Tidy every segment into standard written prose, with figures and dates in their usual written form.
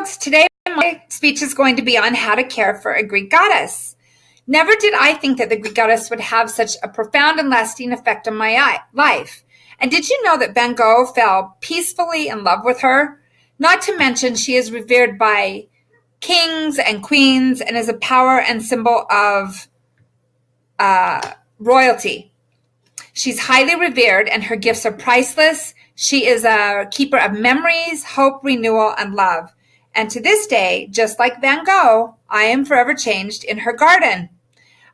folks. Today my speech is going to be on how to care for a Greek goddess. Never did I think that the Greek goddess would have such a profound and lasting effect on my life. And did you know that Van Gogh fell peacefully in love with her? Not to mention she is revered by kings and queens and is a power and symbol of royalty. She's highly revered and her gifts are priceless. She is a keeper of memories, hope, renewal, and love. And to this day, just like Van Gogh, I am forever changed in her garden.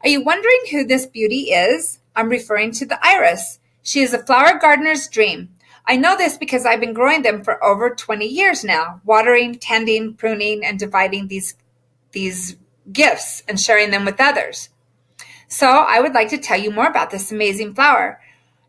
Are you wondering who this beauty is? I'm referring to the iris. She is a flower gardener's dream. I know this because I've been growing them for over 20 years now, watering, tending, pruning, and dividing these gifts and sharing them with others. So I would like to tell you more about this amazing flower.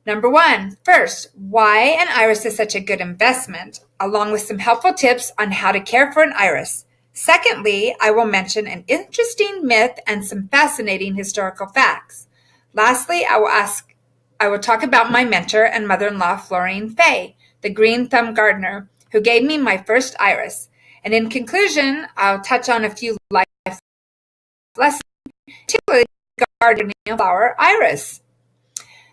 Number one, first, why an iris is such a good investment, along with some helpful tips on how to care for an iris. Secondly, I will mention an interesting myth and some fascinating historical facts. Lastly, I will talk about my mentor and mother-in-law, Florine Fay, the green thumb gardener, who gave me my first iris. And in conclusion, I'll touch on a few life lessons, particularly gardening flower iris.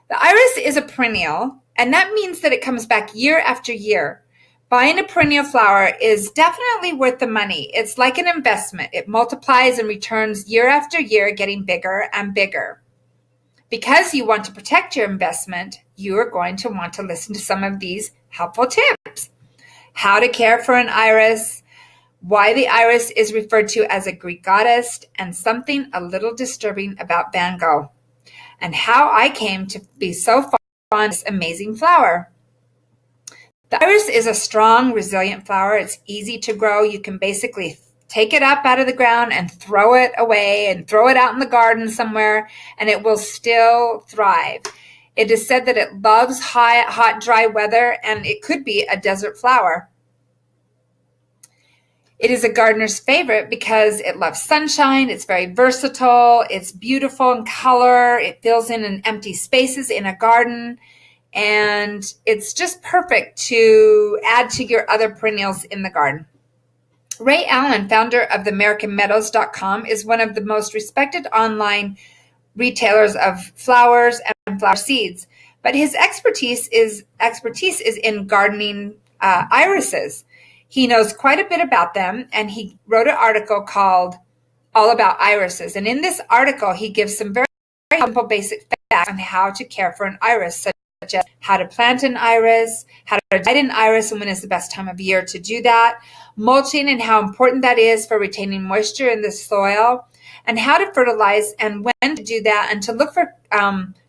The iris is a perennial, and that means that it comes back year after year. Buying a perennial flower is definitely worth the money. It's like an investment. It multiplies and returns year after year, getting bigger and bigger. Because you want to protect your investment, you are going to want to listen to some of these helpful tips. How to care for an iris, why the iris is referred to as a Greek goddess, and something a little disturbing about Van Gogh, and how I came to be so fond of this amazing flower. The iris is a strong, resilient flower. It's easy to grow. You can basically take it up out of the ground and throw it away and throw it out in the garden somewhere, and it will still thrive. It is said that it loves hot, dry weather, and it could be a desert flower. It is a gardener's favorite because it loves sunshine, it's very versatile, it's beautiful in color, it fills in empty spaces in a garden, and it's just perfect to add to your other perennials in the garden. Ray Allen, founder of theamericanmeadows.com, is one of the most respected online retailers of flowers and flower seeds, but his expertise is in gardening irises. He knows quite a bit about them, and he wrote an article called All About Irises. And in this article, he gives some very simple basic facts on how to care for an iris, such as how to plant an iris, how to divide an iris, and when is the best time of year to do that, mulching and how important that is for retaining moisture in the soil, and how to fertilize and when to do that, and to look for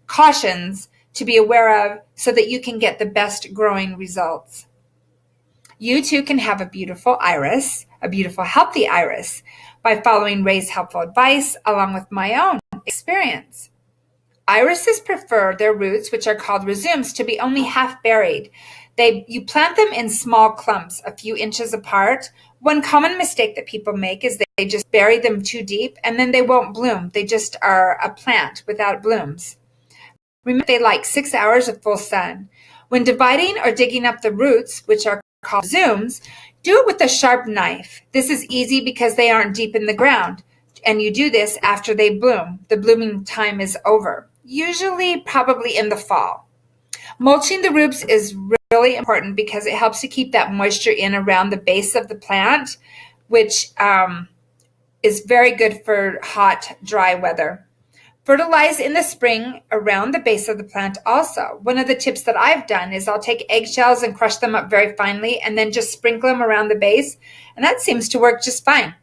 cautions to be aware of so that you can get the best growing results. You too can have a beautiful iris, a beautiful, healthy iris, by following Ray's helpful advice along with my own experience. Irises prefer their roots, which are called rhizomes, to be only half buried. You plant them in small clumps, a few inches apart. One common mistake that people make is they just bury them too deep, and then they won't bloom. They just are a plant without blooms. Remember, they like 6 hours of full sun. When dividing or digging up the roots, which are called rhizomes, do it with a sharp knife. This is easy because they aren't deep in the ground, and you do this after they bloom. The blooming time is over, usually probably in the fall. Mulching the roots is really important because it helps to keep that moisture in around the base of the plant, which is very good for hot, dry weather. Fertilize in the spring around the base of the plant also. One of the tips that I've done is I'll take eggshells and crush them up very finely and then just sprinkle them around the base, and that seems to work just fine.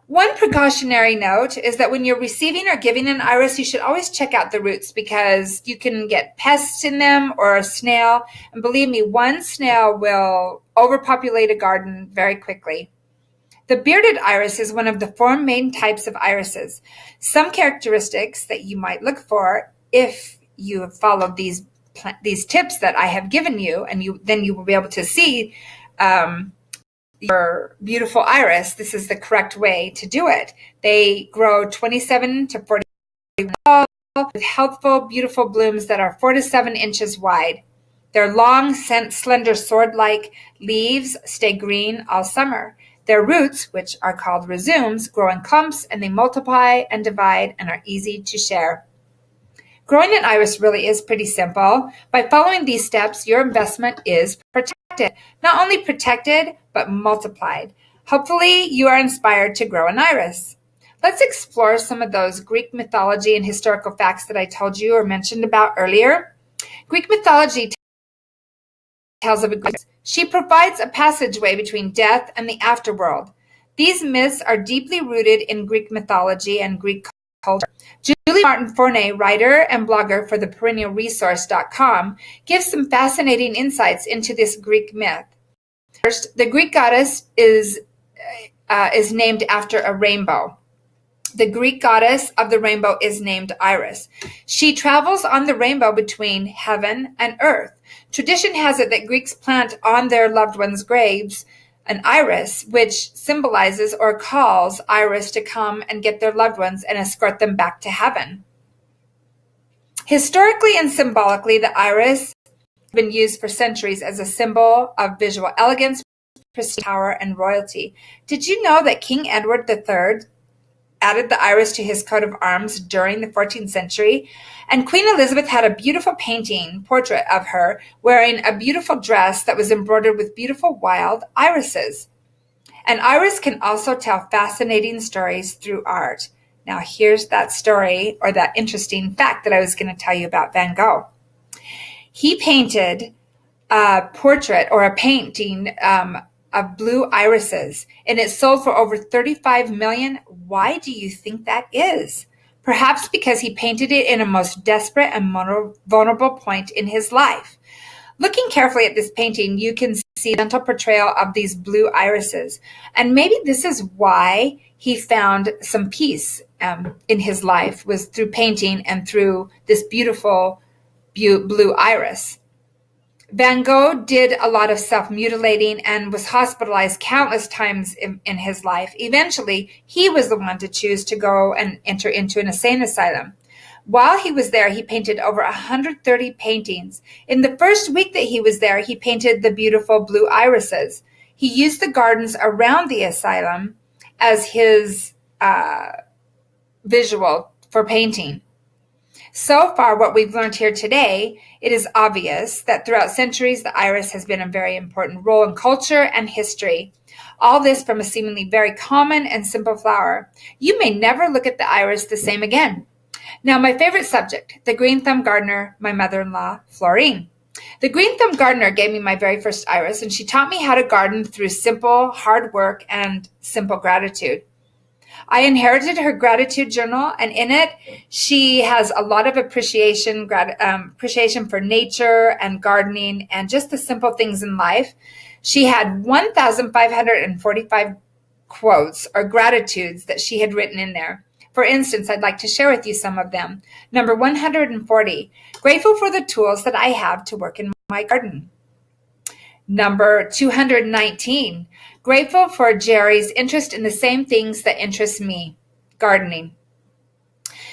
One precautionary note is that when you're receiving or giving an iris, you should always check out the roots because you can get pests in them or a snail, and believe me, one snail will overpopulate a garden very quickly. The bearded iris is one of the 4 main types of irises. Some characteristics that you might look for if you have followed these tips that I have given you, and then you will be able to see your beautiful iris. This is the correct way to do it. They grow 27 to 40 tall with healthful, beautiful blooms that are 4 to 7 inches wide. Their long, slender sword-like leaves stay green all summer. Their roots, which are called rhizomes, grow in clumps and they multiply and divide and are easy to share. Growing an iris really is pretty simple. By following these steps, your investment is protected. Not only protected, but multiplied. Hopefully, you are inspired to grow an iris. Let's explore some of those Greek mythology and historical facts that I told you or mentioned about earlier. Greek mythology tells of a goddess. She provides a passageway between death and the afterworld. These myths are deeply rooted in Greek mythology and Greek culture. Julie Martin Fournay, writer and blogger for the perennialresource.com, gives some fascinating insights into this Greek myth. First, the Greek goddess is named after a rainbow. The Greek goddess of the rainbow is named Iris. She travels on the rainbow between heaven and earth. Tradition has it that Greeks plant on their loved ones' graves an iris, which symbolizes or calls Iris to come and get their loved ones and escort them back to heaven. Historically and symbolically, the iris has been used for centuries as a symbol of visual elegance, prestige, power, and royalty. Did you know that King Edward III added the iris to his coat of arms during the 14th century? And Queen Elizabeth had a beautiful portrait of her wearing a beautiful dress that was embroidered with beautiful wild irises. An iris can also tell fascinating stories through art. Now here's that story or that interesting fact that I was going to tell you about Van Gogh. He painted a portrait or a painting of blue irises, and it sold for over 35 million. Why do you think that is? Perhaps because he painted it in a most desperate and vulnerable point in his life. Looking carefully at this painting, you can see a gentle portrayal of these blue irises. And maybe this is why he found some peace in his life, was through painting and through this beautiful blue iris. Van Gogh did a lot of self-mutilating and was hospitalized countless times in his life. Eventually, he was the one to choose to go and enter into an insane asylum. While he was there, he painted over 130 paintings. In the first week that he was there, he painted the beautiful blue irises. He used the gardens around the asylum as his visual for painting. So far, what we've learned here today, it is obvious that throughout centuries, the iris has been a very important role in culture and history. All this from a seemingly very common and simple flower. You may never look at the iris the same again. Now, my favorite subject, the green thumb gardener, my mother-in-law, Florine. The green thumb gardener gave me my very first iris, and she taught me how to garden through simple, hard work and simple gratitude. I inherited her gratitude journal, and in it, she has a lot of appreciation for nature and gardening and just the simple things in life. She had 1,545 quotes or gratitudes that she had written in there. For instance, I'd like to share with you some of them. Number 140, grateful for the tools that I have to work in my garden. Number 219, grateful for Jerry's interest in the same things that interest me, gardening.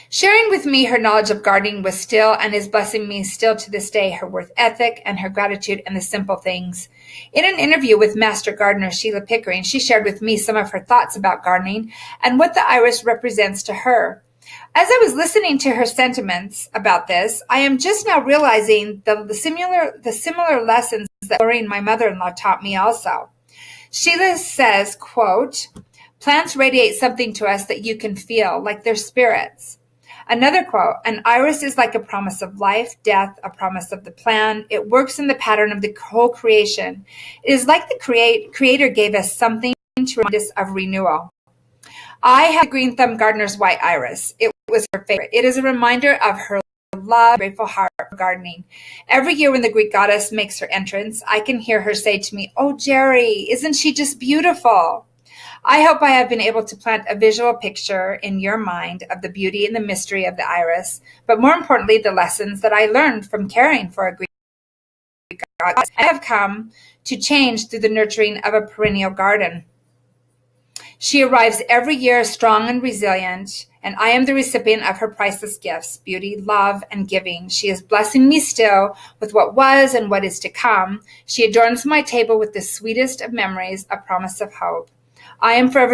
Sharing with me her knowledge of gardening was still and is blessing me still to this day, her work ethic and her gratitude and the simple things. In an interview with Master Gardener Sheila Pickering, she shared with me some of her thoughts about gardening and what the iris represents to her. As I was listening to her sentiments about this, I am just now realizing the similar lessons that Lorraine, my mother-in-law, taught me also. Sheila says, quote, plants radiate something to us that you can feel, like their spirits. Another quote, an iris is like a promise of life, death, a promise of the plan. It works in the pattern of the whole creation. It is like the Creator gave us something to remind us of renewal. I have the green thumb gardener's white iris. It was her favorite. It is a reminder of her love, grateful heart for gardening. Every year when the Greek goddess makes her entrance, I can hear her say to me, oh, Jerry, isn't she just beautiful? I hope I have been able to plant a visual picture in your mind of the beauty and the mystery of the iris, but more importantly, the lessons that I learned from caring for a Greek goddess I have come to change through the nurturing of a perennial garden. She arrives every year strong and resilient, and I am the recipient of her priceless gifts, beauty, love, and giving. She is blessing me still with what was and what is to come. She adorns my table with the sweetest of memories, a promise of hope. I am forever